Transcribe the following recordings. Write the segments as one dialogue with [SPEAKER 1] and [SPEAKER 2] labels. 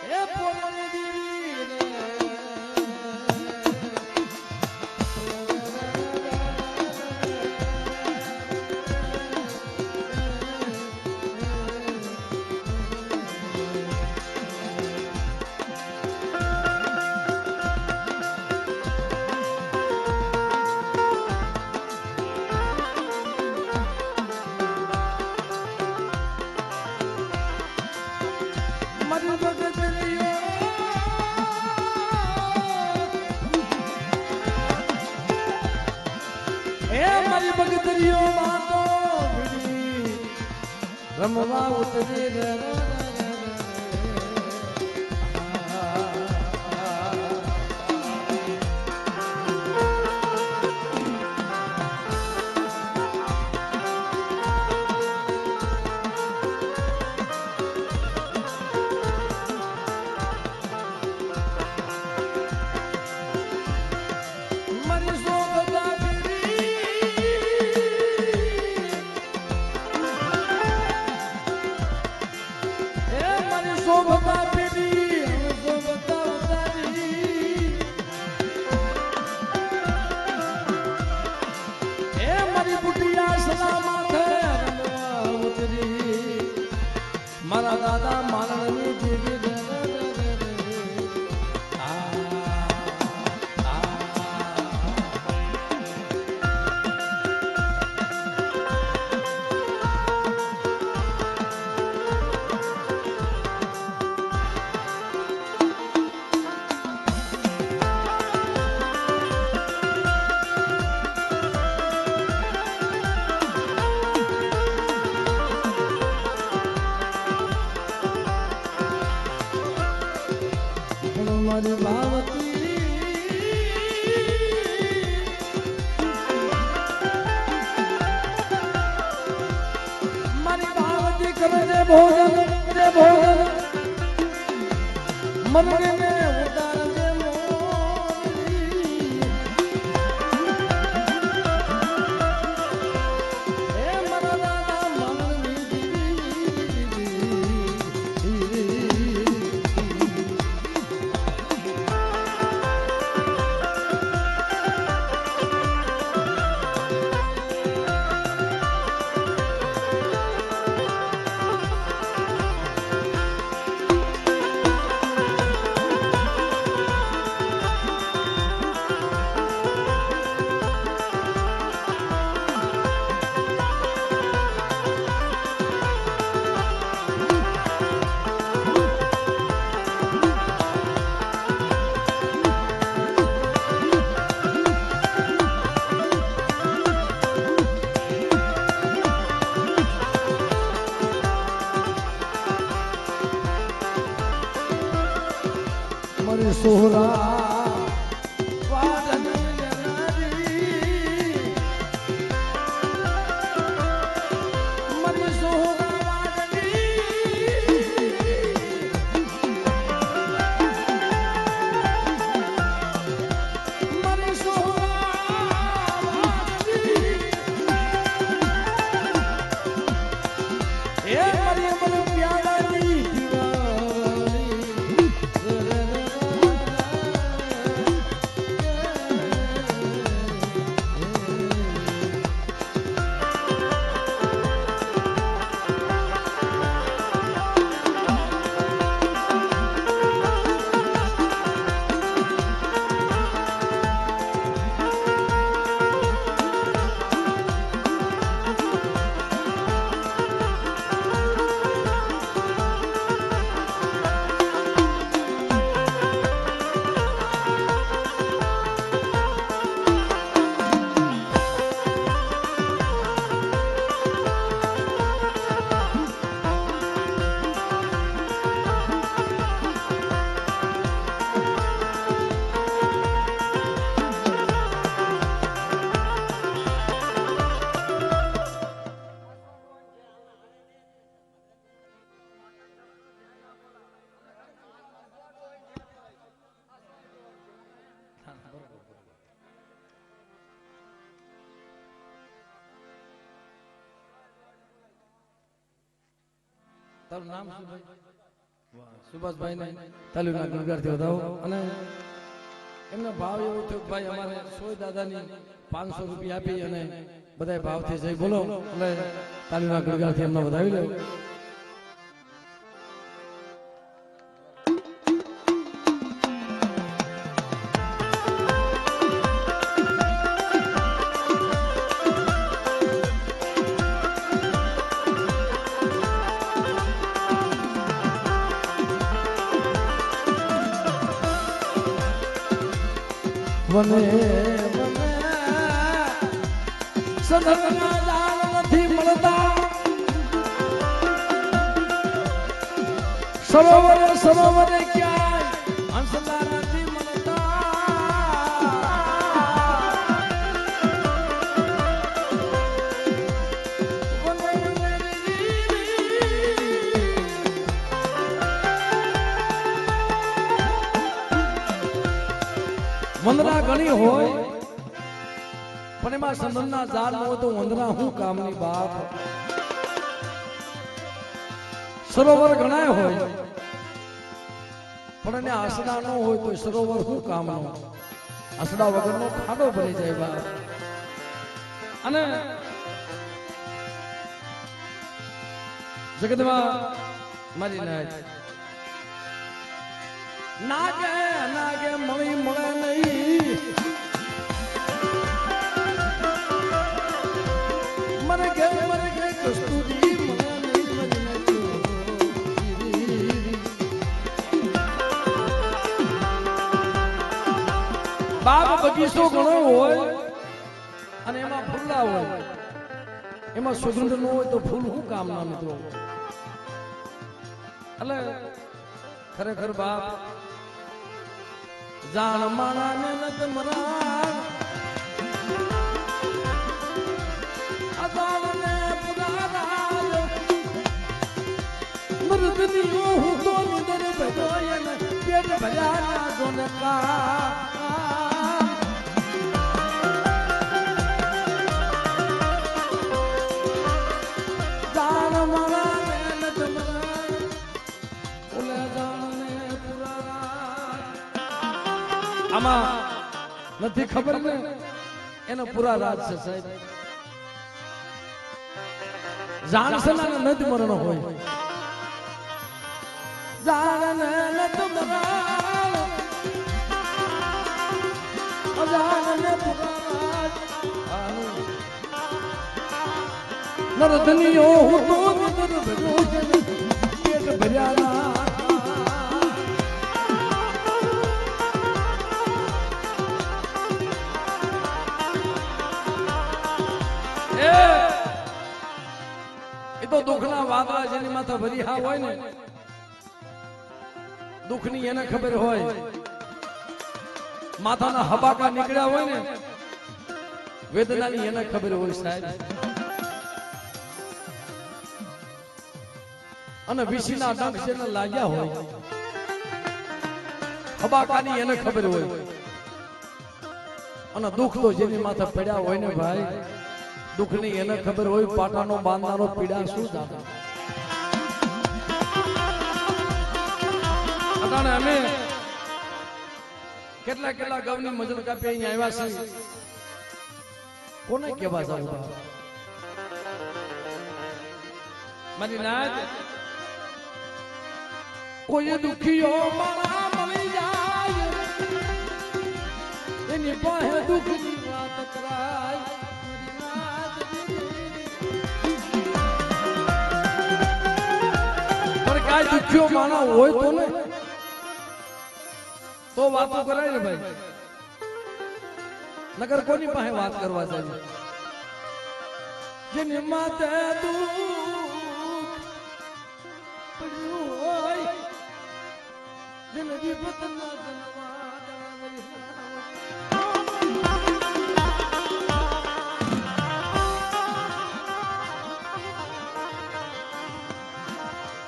[SPEAKER 1] એ પોતાની દેવી રે મારી ભગત મારી ભગતરીઓ માતો રમવા ઉતરી રે શોભતા પેલી શોભતા ઉતારી એ મારી બુટિયા સલામત ઉતરી મારા દાદા માલણની દેવી મારી ભાવતી મારી ભાવતી કરે રે ભોજન મને ને ઉતાર દે મોરી એ મારા દાદા મનની મારી સોહરા વાદની લેનારી મારી સોહરા વાદની મારી સોહરા વાદની એ મારી અમર પ્યાલાની તારું નામ શું ભાઈ? વાહ સુભાષભાઈને તાલુના ગણગારથી વધાવો અને એમનો ભાવ એવો થયો કે ભાઈ અમારે સોય દાદાની 500 રૂપિયા આપી અને બધા ભાવથી જઈ બોલો એટલે તાલુના ગણગારથી એમને વધાવી લો. વને વને સદરના જાળ નથી મળતા, સરોવરે સરોવરે ક્યાંય હંસલા નથી મળતા. વંદના ઘણી હોય પણ એમાં સંબંધના જાળ ન હોય તો વંદના હું કામની બાપ. સરોવર ઘણાય હોય પણ એને આસડા ન હોય તો સરોવર હું કામનો. આસડા વગરનો ખાડો બની જાય બાપ. અને જગતમાં મારી નાગે નાગે મળી મળે નહીં, મરે કે કસ્તુરી મળે નહીં. બાગ બગીચો ઘણો હોય અને એમાં ફૂલા હોય, એમાં સુગંધ ન હોય તો ફૂલ શું કામ ના મિત્રો. એટલે ખરેખર બાપ જાણ માણા ને નત મરા અદાલ ને પુરારાલ મરદની હું તો નિદર ભજોય ને પેટ ભજાના જોનકા. જાણ માણા ને નત મરા ઓલે જાણ ને પુરારાલ. આમાં નથી ખબર ને એનો પૂરા રાજ છે સાહેબ. જાણસના નદ મરણ હોય, જાણ નદ મરણ અજાણ ને પુરા નરધનીઓ હું તો નદર ભજો પેટ ભર્યા. તો દુઃખના વાદળા જેની માથે ભરી હા હોય ને, દુઃખની એને ખબર હોય. માથાના હબાકા નીકળ્યા હોય ને, વેદનાની એને ખબર હોય સાહેબ. અને વિશીના ડંખ જેને લાગ્યા હોય, હબાકાની એને ખબર હોય. અને દુઃખ તો જેની માથે પડ્યા હોય ને ભાઈ, દુઃખની એને ખબર હોય. પાટાનો બાંધનારો પીડા શું જાણે. અટાણે અમે કેટલા કેટલા ગવની મજૂર કાપી અહીંયા આવ્યા છીએ. કોને કેવા જાવ મારી નાત. કોઈ દુખીઓ મારા મળી જાય એની પાસે દુઃખની વાત કરાય. દુખ્યો માણા હોય તો ને તો વાતો કરાય ને ભાઈ. નગર કોની પાસે વાત કરવા જાય. જેની માથે દુઃખ પડ્યું હોય, જેને વિપત ના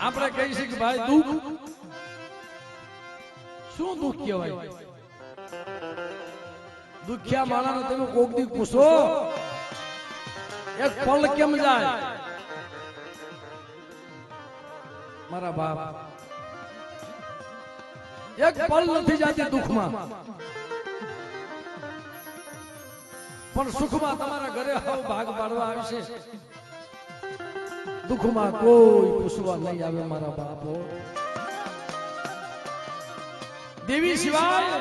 [SPEAKER 1] આપણે કહી શકીએ ભાઈ દુઃખ શું દુઃખ કહેવાય. દુખ્યા માણાને તમે કોક દી પૂછો એક પલ કેમ જાય. મારા બાપ એક પલ નથી જાતી દુઃખમાં, પણ સુખમાં તમારા ઘરે હાવ ભાગ પાડવા આવશે. દુઃખમાં કોઈ પૂછવા નહીં આવે મારા બાપો. દેવી સિવાય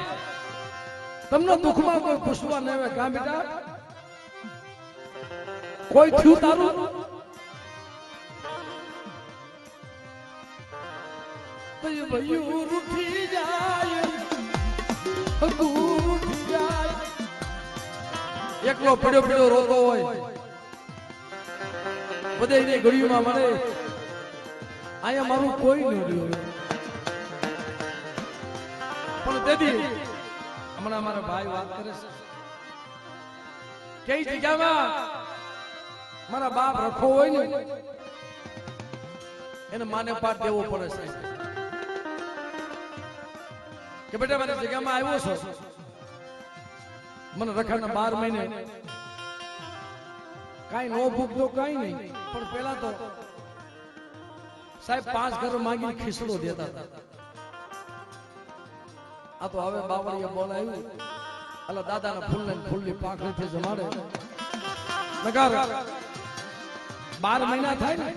[SPEAKER 1] તમને દુઃખમાં કોઈ પૂછવા નહીં આવે. કાં બેટા કોઈ થયું તારું? ભયું રૂઠી જાય, રૂઠી જાય. એકલો પડ્યો પડ્યો રોતો હોય, બધે ઘડીમાં મળે. અહીંયા મારું કોઈ ન રહ્યું. પણ તેથી હમણાં મારા ભાઈ વાત કરે છે, કઈ જગ્યામાં મારા બાપ રખો હોય ને એને માને પાઠ દેવો પડે છે કે બેટા મારી જગ્યામાં આવ્યો છો, મને રખાના 12 મહિને કાઈ નો ભૂખતો કાઈ નહીં, પણ પેલા તો સાહેબ 5 ઘર માંગીને ખીસડો દેતા હતા. આ તો હવે બાવળીએ બોલાવ્યું, અલા દાદાના ફૂલની પાંખડીથી જમાડે. નકાર 12 મહિના થાય ને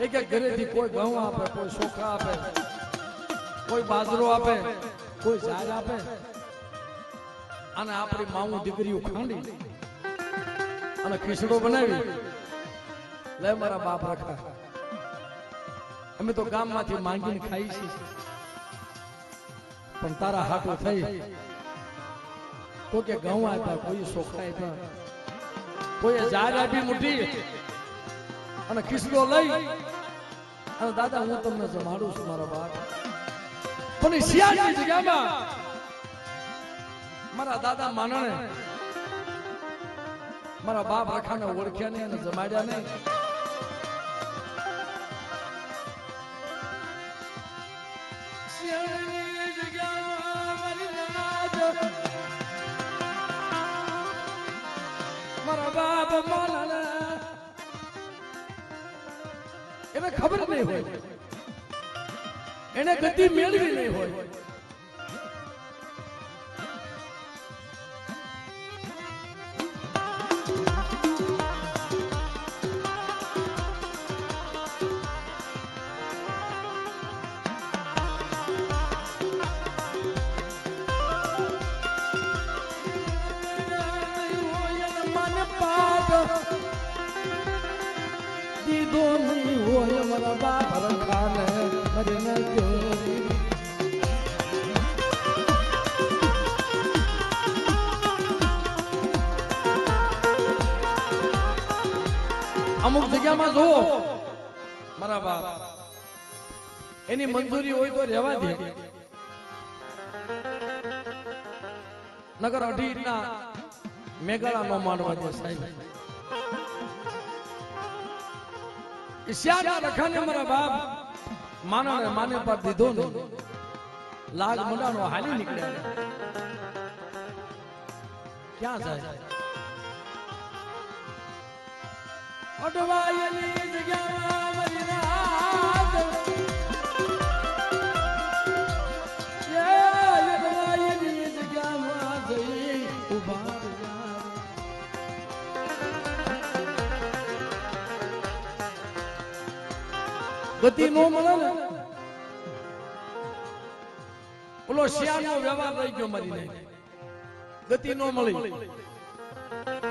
[SPEAKER 1] એક એક ઘરેથી કોઈ ઘઉં આપે, કોઈ ચોખા આપે, કોઈ બાજરો આપે, કોઈ ઝાડ આપે. અને આપણી માવું દીકરીઓ ખાંડી અને ખીચડો બનાવી લે મારા બાપ રખા. અમે તો ગામમાંથી માંગીને ખાઈ છીએ, પણ તારા હાટો થઈ કોઈ કે ઘઉં આપ્યા, કોઈ ચોખા આપ્યા, કોઈ ઝાડ આપી મુઠ્ઠી અને ખીચડો લઈ અને દાદા હું તમને જમાડું છું મારા બાપ. પણ શિયાળની જગ્યામાં મારા દાદા માનણે મારા બાપ રખાને ઓળખ્યા નહીં અને જમાડ્યા નહીં. શિયાળની જગ્યામાં મારા બાપ માનણે એને ખબર નહીં હોય, એને ગતિ મેળવી નહીં હોય. દીધો નહીં હોય મારા બાપ રખાને મરીને ગયો. અમુક જગ્યામાં જુઓ મારા બાપ એની મંજૂરી હોય તો રહેવા દે, નગર 2.5 ના મેઘાળા નો માંડવા દે સાહેબ. ઈશ્યાના રખાને મારા બાપ માનને માને પર દીધો ને લાગ મુંડાનો હાલી નીકળ્યા. ક્યાં જાય? અડવાયની જગ્યામાં મારી રાત, અડવાયની જગ્યામાં જઈ ઉભા રહ્યા. ગતિ નો મળે ને ઓલો શિયાળનો વ્યવહાર રહી ગયો મારી નહીં, ગતિ નો મળી,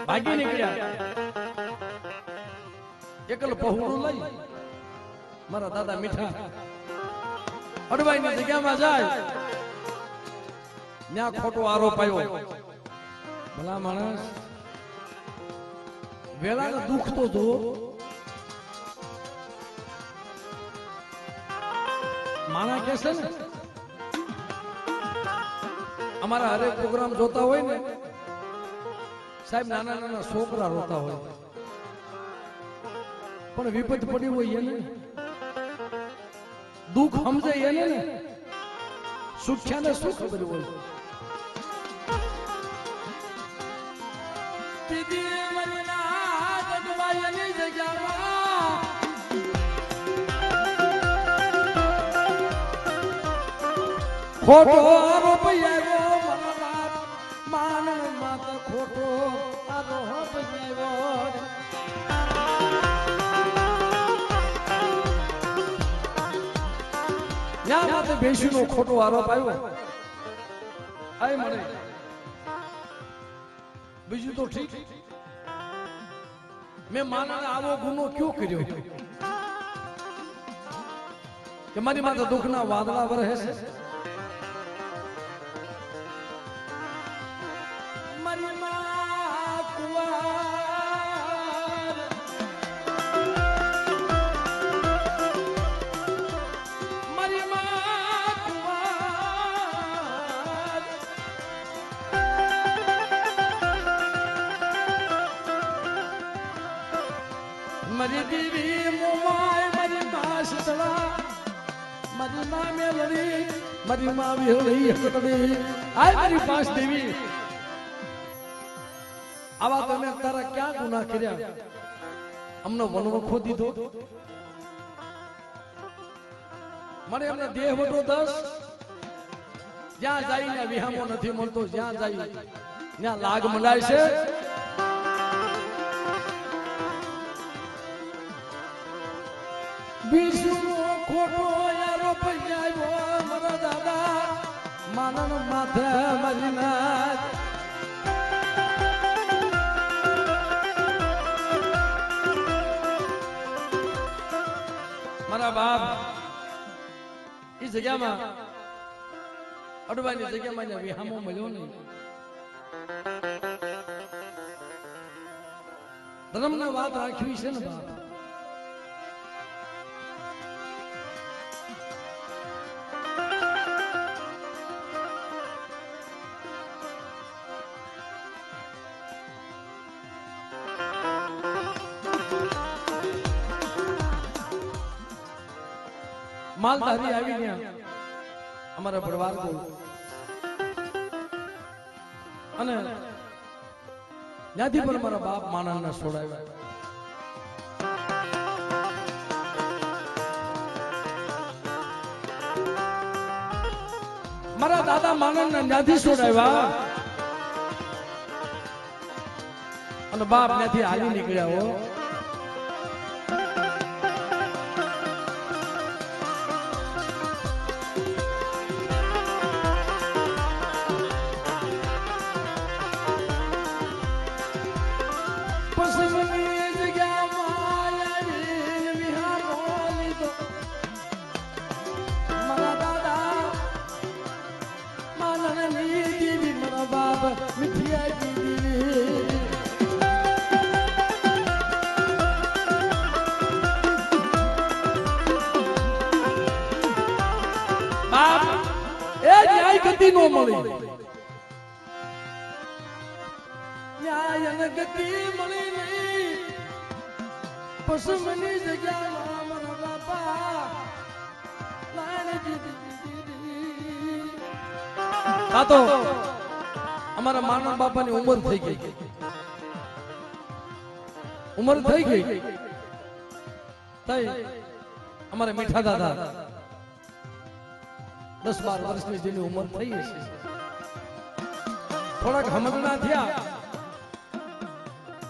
[SPEAKER 1] ભાગી નીકળ્યા. એકલ પહોળું લઈ મારા દાદા મીઠા અડવાઈની જગ્યામાં જાય, ત્યાં ખોટો આરોપ આવ્યો. ભલા માણસ વેળાને દુઃખ તો જો. માણા કે છે ને અમારા હરેક પ્રોગ્રામ જોતા હોય ને સાહેબ, નાના નાના છોકરા રોતા હોય, પણ વિપત પડી હોય એને દુઃખ સમજે એને ને સુખ્યાને શું ખબર હોય. દીદી મરીના ગઢવાયની જગ્યામાં ખોટો આરોપ આવ્યો મારા બાપ માનણ માત ખોટો આરોપ આવ્યો ન્યા માતે બેસીનો ખોટો આરોપ આવ્યો આય મને બીજું તો ઠીક મેં માનને આવો ગુનો ક્યો કર્યો કે મારી માથે દુઃખના વાદળા વરસે છે મારી માં કુંવાર મારી માં કુંવાર મારી દેવી મોમાય મારી માં શીતળા મારી માં મેલડી મારી માં વિહળી હકડી આય મારી પાંચ દેવી આવા તમે તારા ક્યાં ગુનાહ કર્યા અમને વનવખો દીધો મને એમને દેહ વટો 10 જ્યાં જઈને વિહામો નથી મળતો જ્યાં જાય ત્યાં લાગ મલાય છે વિષ્ણુ ખોટો આરોપ આવ્યો મારા દાદા માનન માથે મારી નાથ મારા બાપ એ જગ્યામાં અડવાની જગ્યામાં એને વિહામો મળ્યો નહીં ધર્મની વાત રાખવી છે ને બાપ માલધારી આવી ગયા અમારા પરિવાર કો અને ત્યાંથી પણ મારા બાપ માનનને છોડાવ્યા મારા દાદા માનનને ત્યાંથી છોડાવ્યા અને બાપ ત્યાંથી હાલી નીકળ્યા હો ગતિ નો મળી ન્યાય અને ગતિ મળી નહીં પસમની જગ્યામાં મારા બાપા આ તો અમારા માનવ બાપાની ઉંમર થઈ ગઈ તઈ અમારા મીઠા દાદા 10-12 વર્ષની જેની ઉંમર થઈ છે થોડાક સમજણા થયા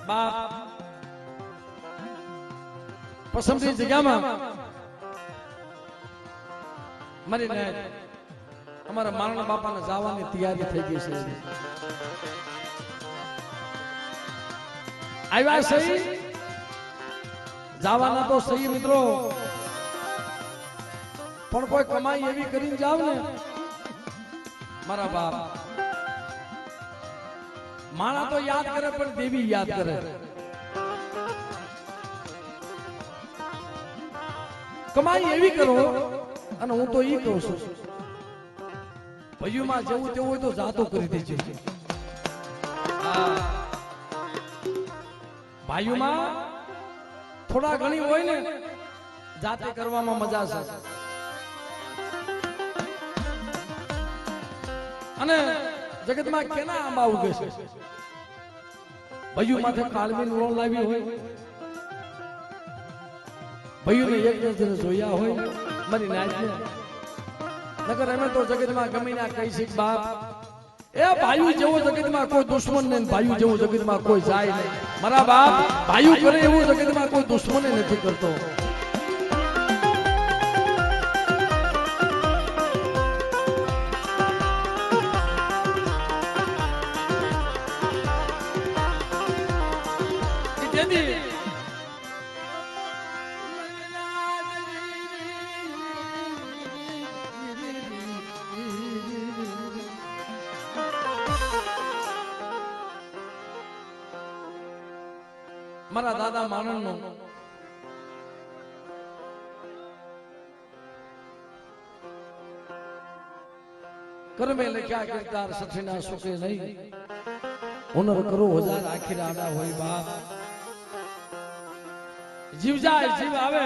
[SPEAKER 1] બાપ પસંદની જગ્યામાં મારી ને અમારા મારણા બાપાને જવાની તૈયારી થઈ ગઈ છે આવ્યા સહી જવાના તો સહી મિત્રો પણ કોઈ કમાઈ એવી કરીને જાવ ને મારા બાપ માણા તો યાદ કરે પણ દેવી યાદ કરે કમાઈ એવી કરો અને હું તો ઈ કહું છું ભયુમાં જવું તેવું હોય તો જાતો કરી દેજે ભાઈઓમાં થોડા ઘણી હોય ને જાતે કરવામાં મજા છે અને જગતમાં કેના આંબા ઉગે છે ભયું માથે કાળવી નો લાવી હોય ભયુને એક નજરે જોયા હોય મારી નાચને નકર અમે તો જગતમાં ગમે ના કહી શીખ બાપ એ ભાઈઓ જેવો જગતમાં કોઈ દુશ્મન નહીં, ભાઈઓ જેવો જગતમાં કોઈ જાય નહીં. મારા બાપ ભાઈઓ કરે એવું જગતમાં કોઈ દુશ્મને નથી કરતો. મારા દાદા માનન નો કર્મે લખ્યા કરતાર સઠીના સુખે નહીં, હુનર કરો હજાર આખી આડા હોય બાપ. જીવ જાય જીવ આવે.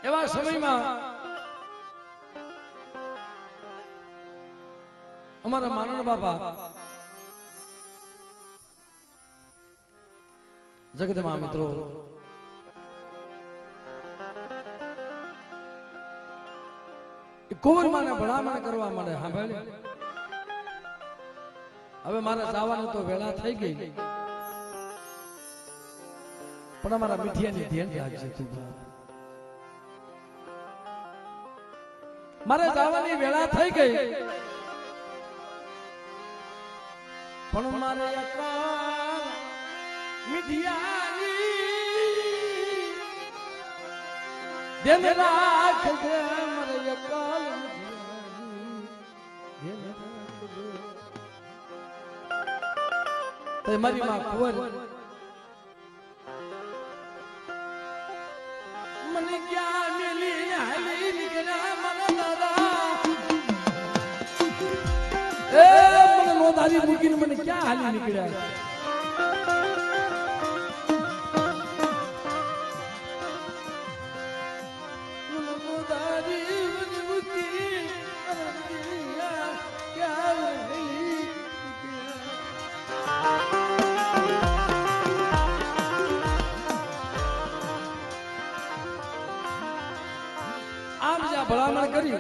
[SPEAKER 1] એવા સમયમાં અમારા માનન બાપા જગતમાં મિત્રો કુંવરમાને ભલામણ કરવા માંડે. સાંભળે હવે મારે જવાનું તો વેળા થઈ ગઈ, પણ અમારા મીઠિયાની ધ્યાન રાખજે તું. મારે જવાની વેળા થઈ ગઈ, પણ મારે મીઠિયાની ધ્યાન રાખજે. મારે અકાલ મીઠિયાની મારી માં કુંવર મને ક્યાં મેલી હાલી નીકળ્યા મારા દાદા. એ મને નોંધારી મૂકીને મને ક્યાં હાલી નીકળ્યા. ભલામણ કરી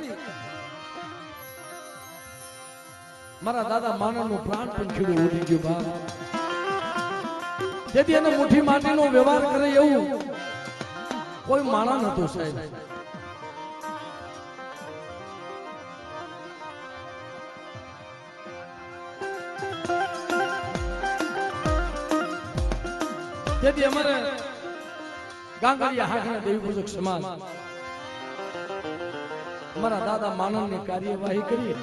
[SPEAKER 1] મારા દાદા માનવ નું પ્રાણ પણ ખીડું ઉડી ગયું બાપ. તેથી એને મુઠ્ઠી માટીનો વ્યવહાર કરે એવું કોઈ માણસ નતું સાહેબ. તેથી અમારે ગાંગડિયા હાકના દેવી પૂજક સમાજ અમારા દાદા માનવ ની કાર્યવાહી કરી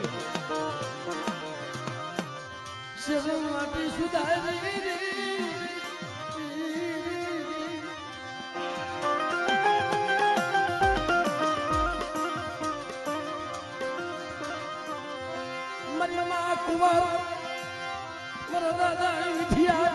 [SPEAKER 1] મરિયમા કુંવર મારા દાદા વિઠિયા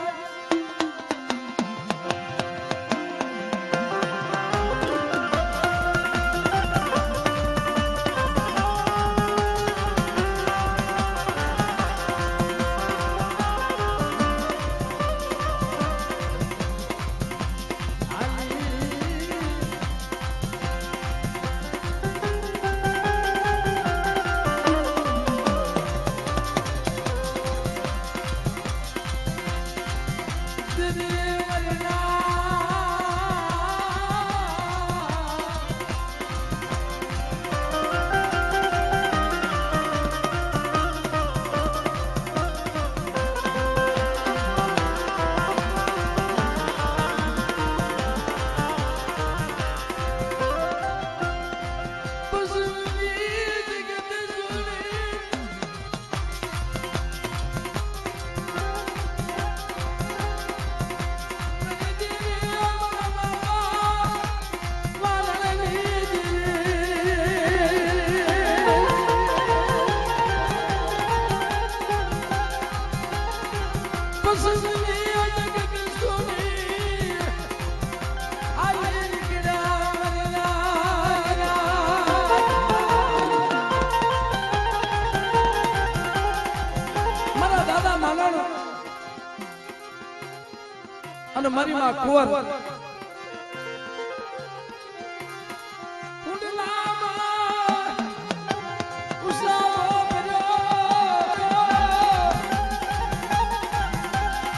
[SPEAKER 1] અને મારી માં કુંવર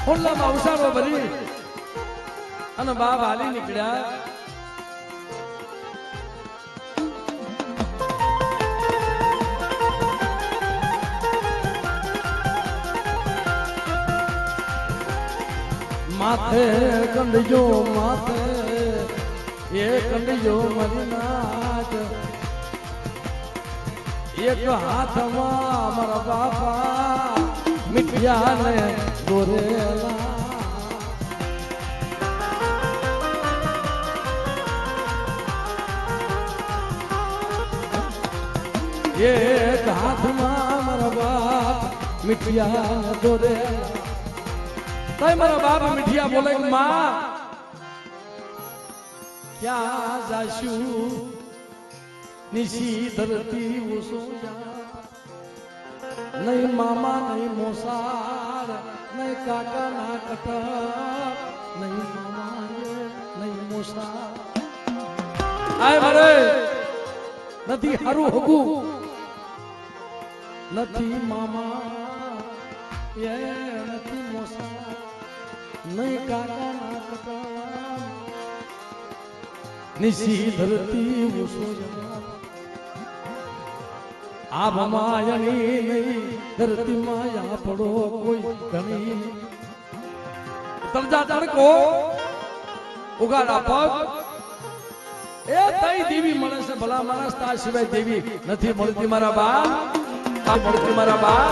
[SPEAKER 1] હુંડલામાં ઉસારો ભરી અને બાપ હાલી નીકળ્યા. માથે કંડજો માથે એ કંડજો મારી નાચ, એક હાથમાં મારા બાપા મીઠિયાને દોરેલા. એક હાથમાં મારા બાપ મીઠિયાને દોરેલા. तय मारा बाप मिठिया बोले मां क्या जाशु निशी धरती वो नहीं मामा नहीं मोसार नहीं काका ना कटा नहीं मामा नहीं मोसार आए मारे नथी हारू होगू नथी मामा ये नथी मोसार नहीं काका ना कटा निशी धरती वो आप मायनी नहीं धरती माया पड़ो कोई घनी तरजा तड़को उगाड़ा पग ए तई देवी मने से भला मानस ता सिवाय देवी નથી મળતી મારા બા તા મળતી મારા બા.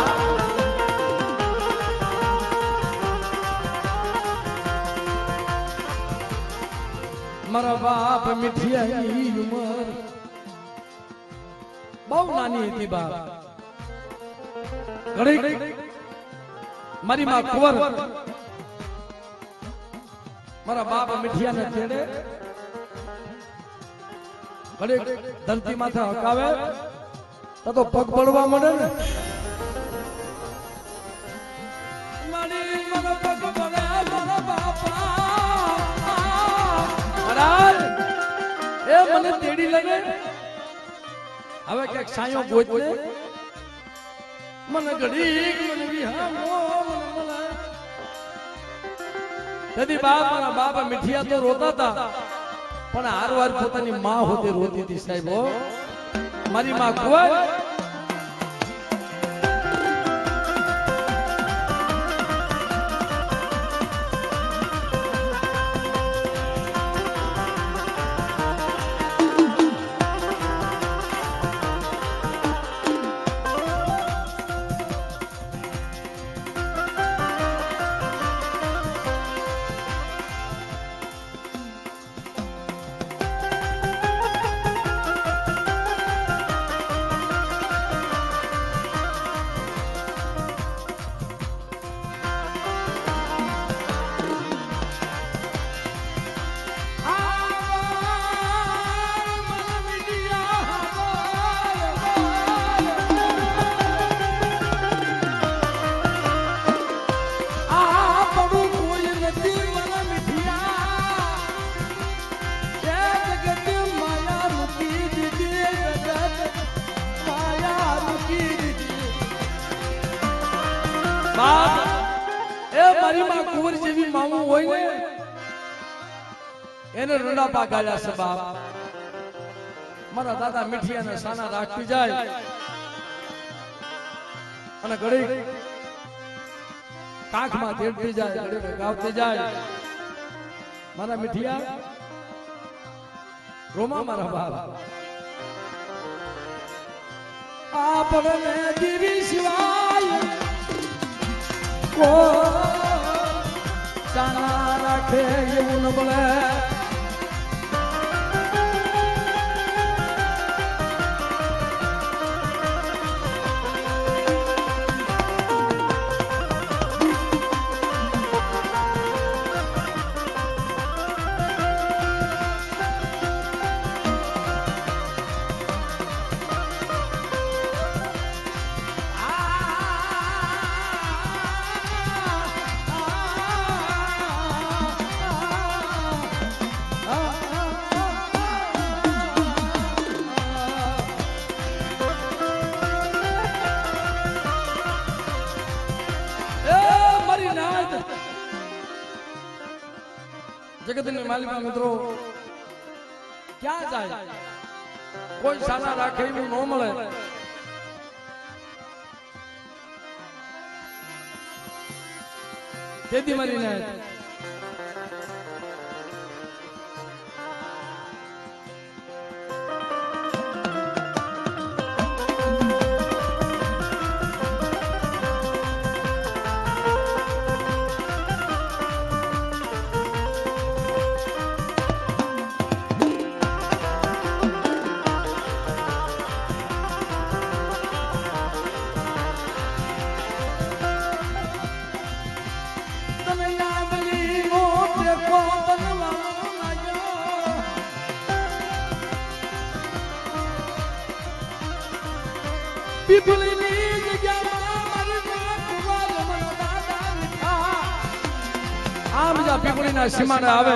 [SPEAKER 1] મારા બાપ મીઠિયાની ઉંમર બહુ નાની હતી બાપ. ઘડી મારી માં કુંવર મારા બાપ મીઠિયાને તેડે ઘડી ધરતી માથે હકાવે તો પગ પડવા મળે ને. મારી મને પગ પડે મારા બાપા એ મને તેડી લગે હવે ક્યાંક સાયો ગોત ને મને ઘડીક મને વિહામો મને મળે. તેથી બાપ મારા બાપ મીઠિયા તો રોતા હતા પણ હારવાર પોતાની માં હોતી રોતી હતી સાહેબ. મારી માં કુંવર બાપ એ મારી માં કુંવર જેવી મામું હોય ને એને રડા પાગાડ્યા છે બાપ. મારા દાદા મીઠિયાને સાના રાખતી જાય અને ઘડી કાંખમાં તેડતી જાય ઘડી ગાવતી જાય. મારા મીઠિયા રોમા મારા બાપ આપણને દીવી સિવાય કો સાના રાખે એવું ન બોલે. જગતની માલિકા મિત્રો ક્યાં જાય કોઈ સાના રાખે એવું ન મળે તેથી મારીને આમ જા પીપળીના સીમાડે આવે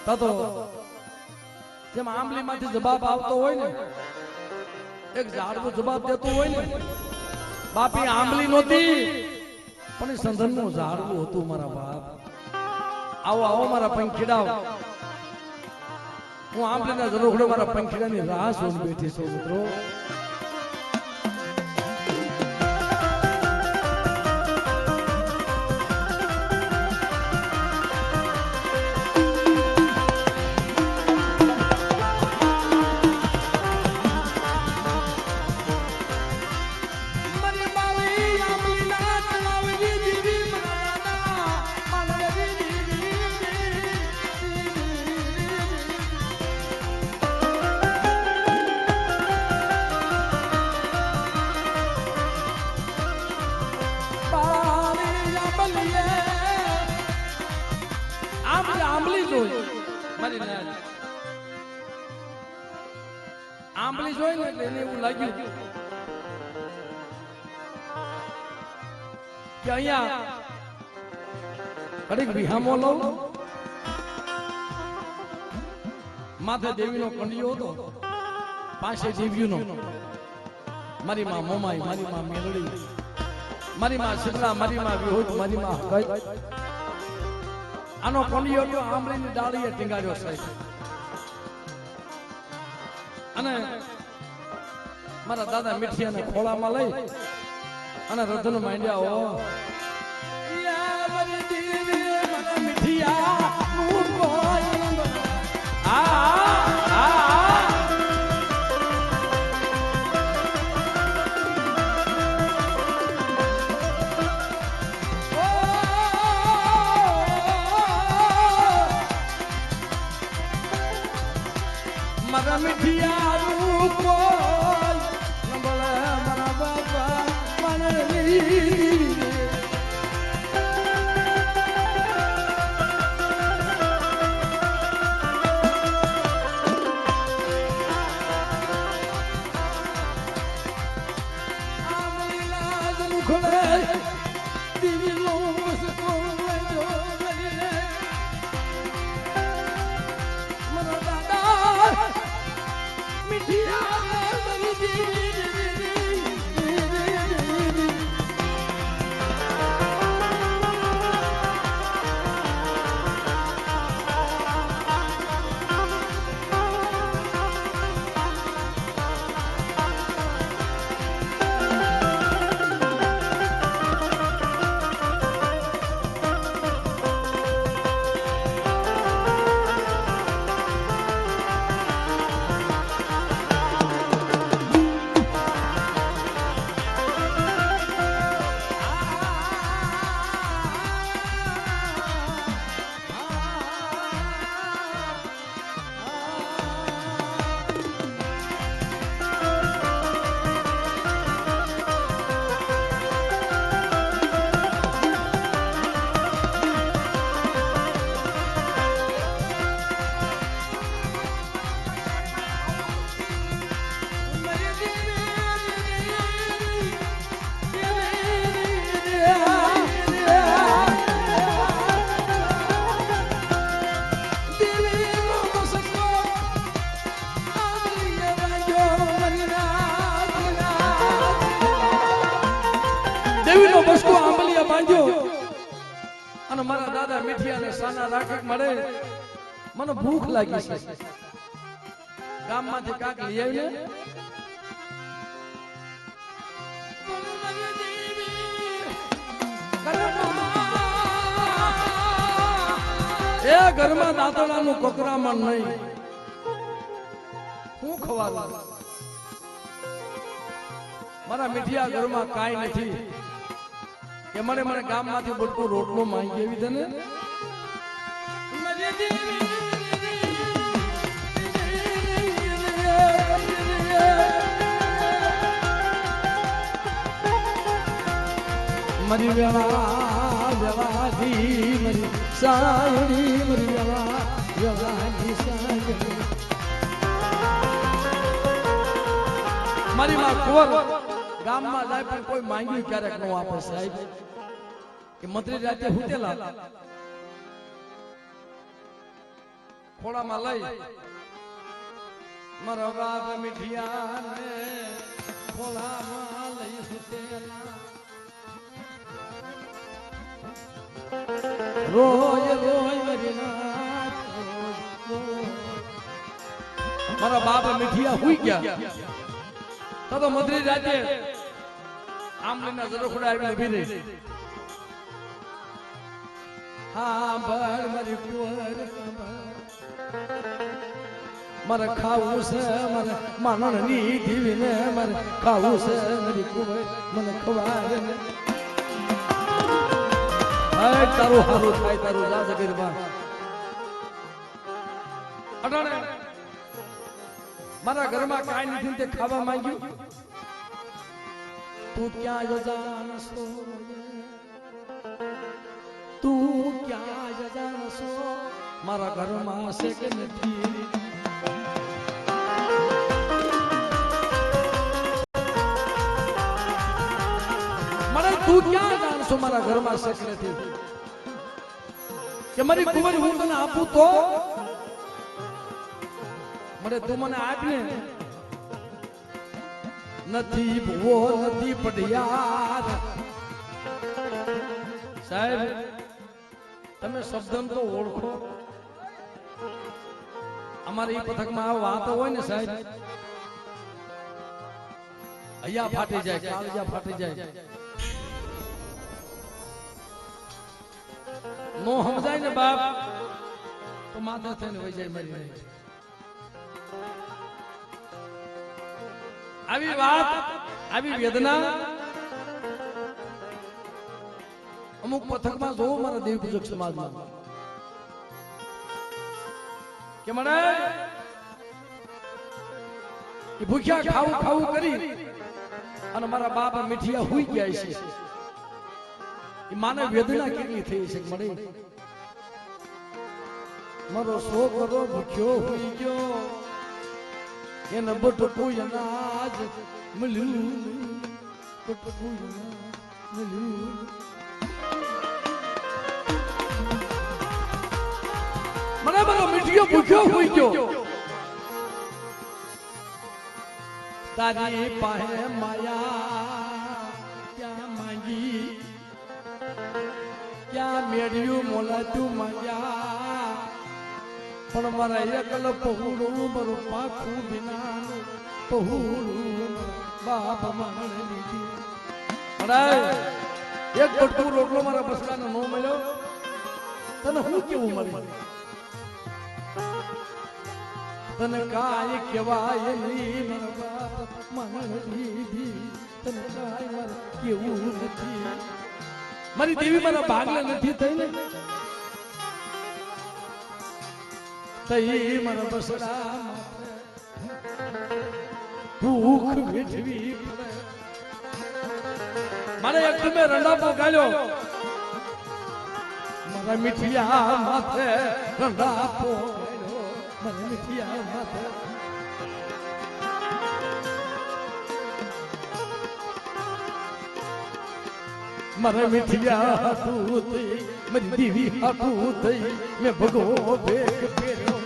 [SPEAKER 1] તો જેમ આંબલીમાંથી જવાબ આવતો હોય ને એક ઝાડનું જવાબ દેતું હોય ને બાપી આંબલી નહોતી પણ સંધનનું ઝાડવું હતું મારા બાપ આવો આવો મારા પંખીડાઓ હું આંબલીના જરૂર મારા પંખીડાની રાહ જોઈને બેઠી છું મિત્રો આંબલી જોઈ ને એટલે એને એવું લાગ્યું કે અહીંયા કડીક વિહામો લઉં માથે દેવીનો કંડિયો હતો પાસે દેવીનો મારી માં મોમાઈ મારી માં મેલડી મારી માં શીતળા મારી માં વિહોત મારી માં હકઈ આનો કંડિયો તો આંબલીની ડાળીએ ટીંગાડ્યો સાહેબ અને મારા દાદા મીઠિયાને ખોળામાં લઈ અને રધન માંડ્યા હો મીઠિયા મારા મીઠિયા મારા બાપા અને મારા દાદા મીઠિયા ને સાના રાખે મળે મને ભૂખ લાગી છે ગામમાંથી કાક લઈ આવીને એ ઘરમાં દાંતડાનું કોકરામાં નહીં હું ખવાનું મારા મીઠિયા ઘરમાં કાંઈ નથી કે મને ગામમાંથી બટકો રોટલો માંગી એવી તને મરી વેવાથી મરી સાયડી મરી વેવાથી સાયડી મારી માં કુંવર ગામમાં જાય પણ કોઈ માંગ્યું ક્યારેક નો આપે સાહેબ કે મતરી રાતે હુતેલા ખોળામાં લઈ મારા બાપ મીઠિયા ને ખોળામાં લઈ હુતેલા રોય રોય મરીનાથ મારા બાપ મીઠિયા હુઈ ગયા તો મધરી રાતે આમલીના ઝરોખડા આવીને ભીરે હા ભર મારી કુંવર મારે ખાવું છે મારે માનણની દીવીને મારે ખાવું છે મારી કુંવર મને ખવાય ને તારું હારું થાય તારું જા જગીર બા અટાણે મારા ઘરમાં કાંઈ નથી તે ખાવા માંગ્યું તું ક્યાં જાણશો તું ક્યાં જાણશો મારા ઘરમાં છે કે નથી મને તું ક્યાં જાણશો મારા ઘરમાં છે કે નથી કે મારી કુંવર હું તને આપું તો મને તું મને આપને નથી ભૂવો નથી પડિયાર સાહેબ તમે શબ્દમ તો ઓળખો અમારી એ પથકમાં આ વાત હોય ને સાહેબ અહીંયા ફાટી જાય કાળજા ફાટી જાય નો સમજાય ને બાપ તો માથા થઈને વહી જાય મારી નહીં આવી વાત આવી વેદના અમુક પથકમાં જોવો મારા દેવ પૂજક સમાજમાં કે મને ભૂખ્યા ખાવું ખાવું કરી અને મારા બાપ મીઠિયા હુઈ ગયા છે એ માને વેદના કેટલી થઈ છે મને મારો છોકરો ભૂખ્યો હુઈ ગયો એને બટકું અનાજ મળ્યું બટકું મળ્યું મને મારો મીઠિયો ભૂખ્યો હોઈ ગયો તારી પાસે માયા ક્યાં માંગી ક્યાં મેળ્યું મોલા તું માંગ્યા પણ મારા એકલ પહોળું મારું પાખું વિનાનું પહોળું બાપ માણે લીધી એક બટકું રોટલો મારા બસડાનો નો મળ્યો તને હું કેવું મળે તને કાય કહેવાય નહીં મારા બાપ માણે લીધી તને કાય મારે કેવું નથી મારી દેવી મારા ભાગલે નથી થઈ ને તઈ મારા બસડા ભૂખ વેઠવી પડે મારે એક તમે રંડાપો ગાલ્યો મારા મીઠિયા માથે રંડાપો ગાલ્યો મારા મીઠિયા માથે મારા મીઠિયા હાટું થઈ મારી દેવી હાટું થઈ મેં ભગો ભેગ પહેર્યો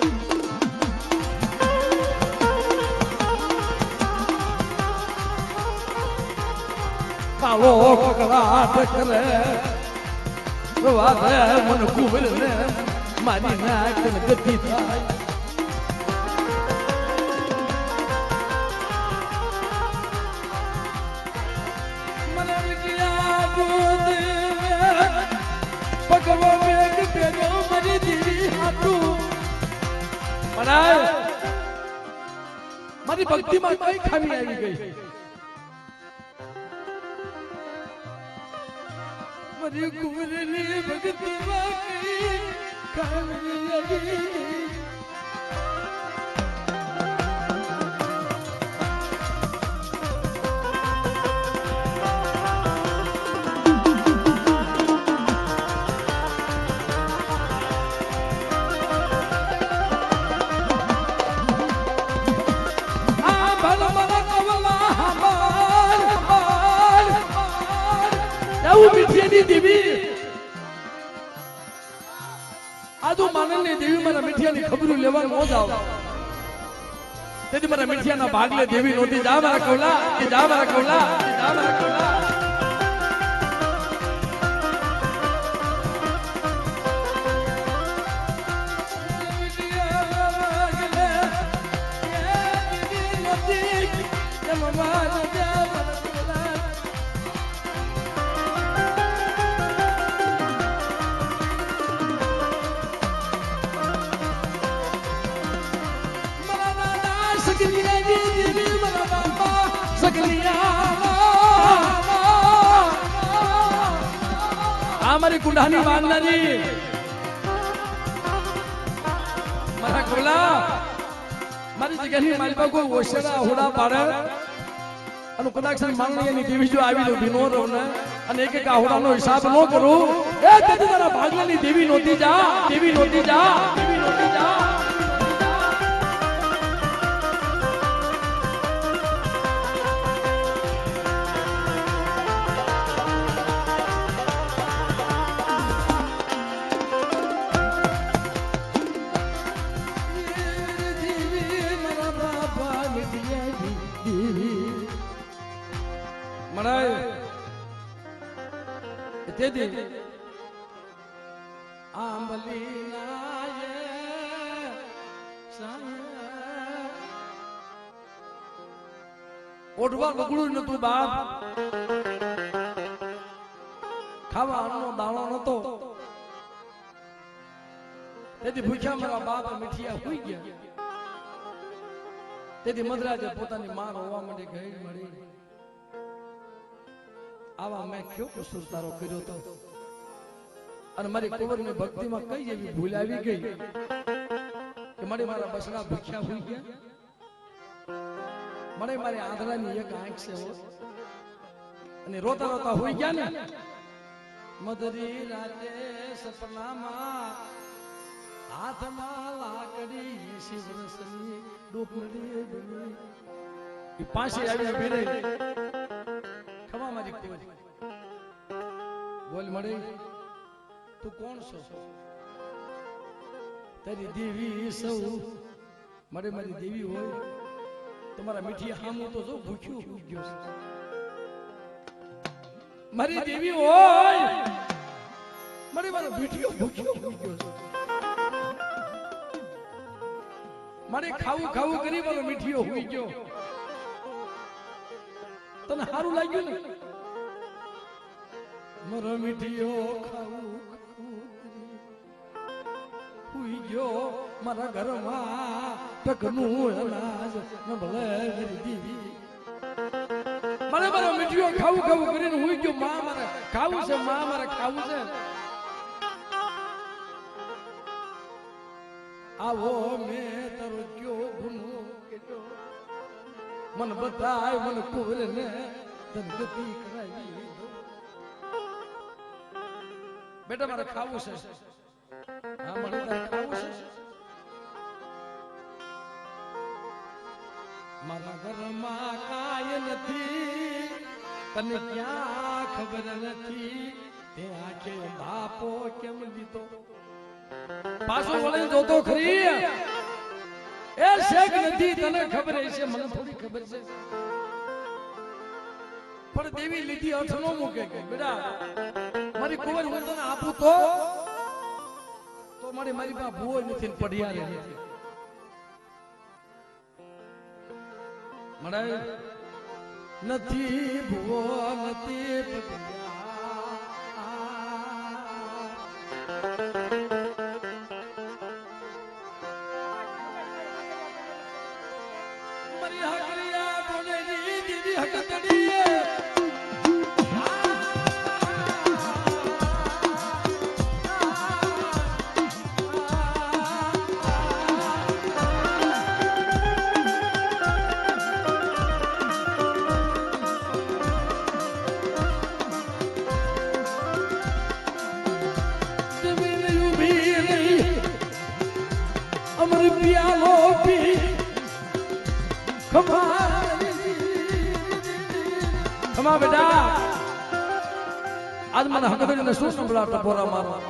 [SPEAKER 1] કાળો કકડાટ કરે વાત મન કુવર ને મારી નાક ગતિ થાય મને વિકિયા દૂધ ભગવો મેઘ પેલો મારી દેવી હાટું મારી ભક્તિમાં કઈ ખામી આવી ગઈ મારી કુંવરની ભક્તિમાં કઈ ખામી આવી દેવી આદુ માનનની દેવી મારા મીઠિયાની ખબરું લેવા નો જાવ તેથી મારા મીઠિયાના ભાગલે દેવી નોતી જા મારા કવલા કે જા મારા કવલા કે જા મારા કવલા हमारी कुंडानी बांधनारी मारा कोला मारी जगह मारी पर कोई ओशरा होड़ा पाड़े अनु कदाच मांगनी नहीं देवी जो आवी तो बिनो रोने अने एक एक होड़ा नो हिसाब नो करो ए तेरी तरह भागलानी देवी नोती जा देवी नोती जा देवी नोती जा तेदी आंबली नाये ओढवा बगड़ू न तू बाप खाવાનો દાણો નતો તેથી ભૂખ્યા મારા બાપ મીઠિયા હોઈ ગયા તેથી મદરાજે પોતાની માં રોવા માંડી ગઈ મળી આવા મેં ક્યો કસૂર તારો કર્યો તો અને મારી કુંવરની ભક્તિમાં કઈ એવી ભૂલ આવી ગઈ કે મારા બસડા ભૂખ્યા હોઈ ગયા મારી આંધળાની એક આંખ છે અને રોતા રોતા હોઈ ગયા ને મધરી રાતે સપનામાં હાથમાં લાકડી 80 વર્ષની ડોકડી બની એ પાસે આવી ભીરે ખમા મારી કુંવર બોલ મળી તું કોણ છો તારી દેવી સૌ મારી દેવી હોય તમારા મીઠી હામું તો જો ભૂખ્યું હોઈ ગયો છે મારી દેવી હોય મારો મીઠિયો ભૂખ્યો હોઈ ગયો છે મારે ખાવું ખાવું કરી મારો મીઠિયો હોઈ ગયો તને સારું લાગ્યું ને મારો મીઠિયો ખાવું હુઈ ગયો મારા ઘરમાં ટકનું અનાજ ન ભલે મારી દેવી મારો મીઠિયો ખાવું ખાવું કરીને હુઈ ગયો માં મારે ખાવું છે માં મારે ખાવું છે આવો મેં તારો કયો ગુનો કર્યો मन बताए मन कुंवर ने धनगति कराई बेटा मारे खावू छे हां મને તારે ખાવું છે મારા ઘરમાં કાય નથી તને ક્યાં ખબર નથી તે આંખે બાપો કેમ લીધો પાછો વળીને જોતો ખરી એ શેક નથી તને ખબર છે મને થોડી ખબર છે પણ દેવી લીધી અર્થ નો મૂકે કે બેટા મારી કુંવર હું તને આપું તો મારી પાસે ભૂવો નથી ને પડિયારે નથી. મળે નથી ભૂવો નથી મારી હકરિયા બોલેલી દીદી હકતડી ખમા બેટા આજ મને હકદડીને શું સંભળાવતા પોરા મારવા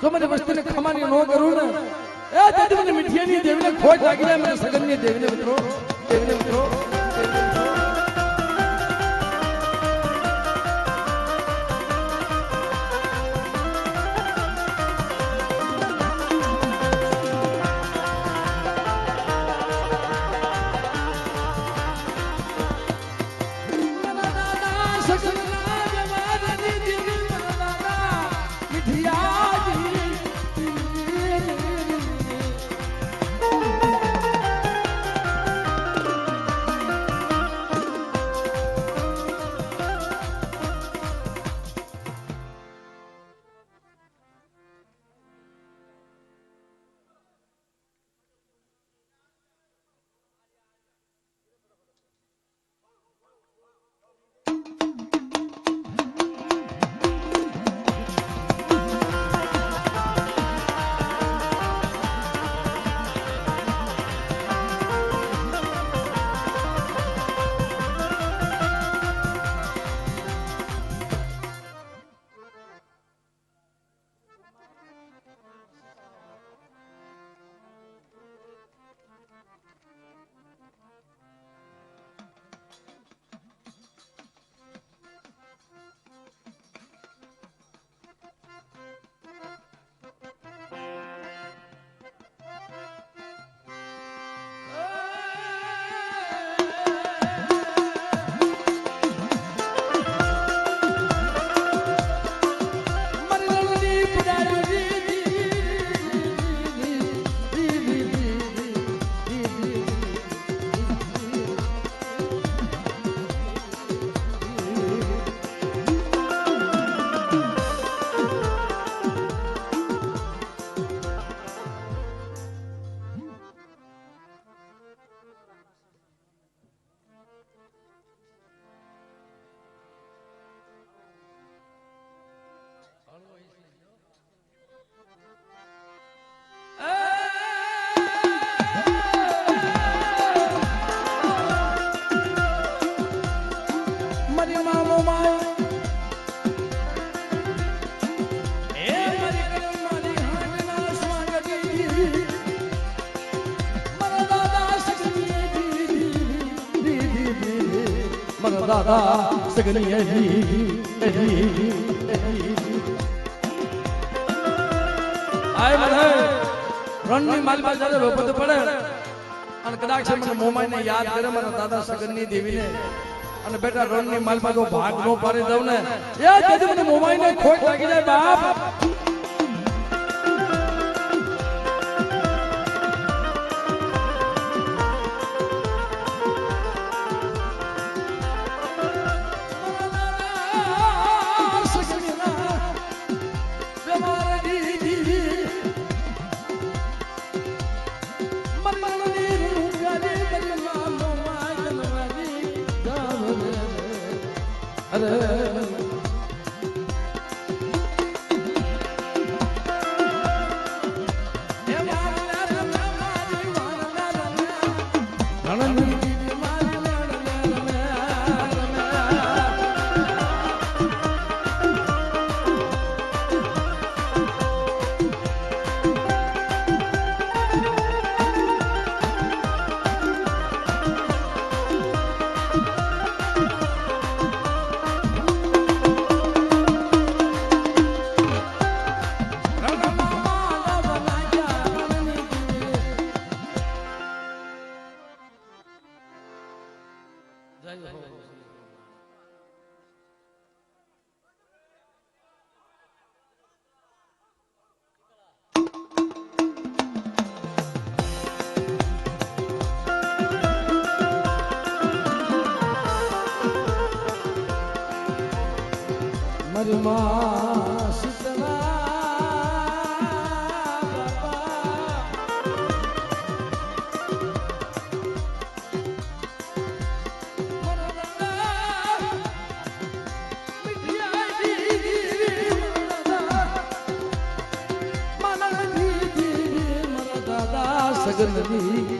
[SPEAKER 1] જો મને વસ્તીને ખમાની નો કરું ને એ તેથી મને મીઠિયાની દેવીને ખોટ લાગી જાય મને સગનની દેવીને મિત્રો દાદા સગની આય મને રણની માલમાં જ્યારે રોપત પડે અને કદાચ મને મોમાઈને યાદ કરે મારા દાદા સગનની દેવીને અને બેટા રણની માલમાં જો ભાગ નો પાડી દઉં ને એ તેથી મને મોમાઈને ખોટ લાગી જાય બાપ. જય હો. મારી માં શીતળા બાપા સગન દી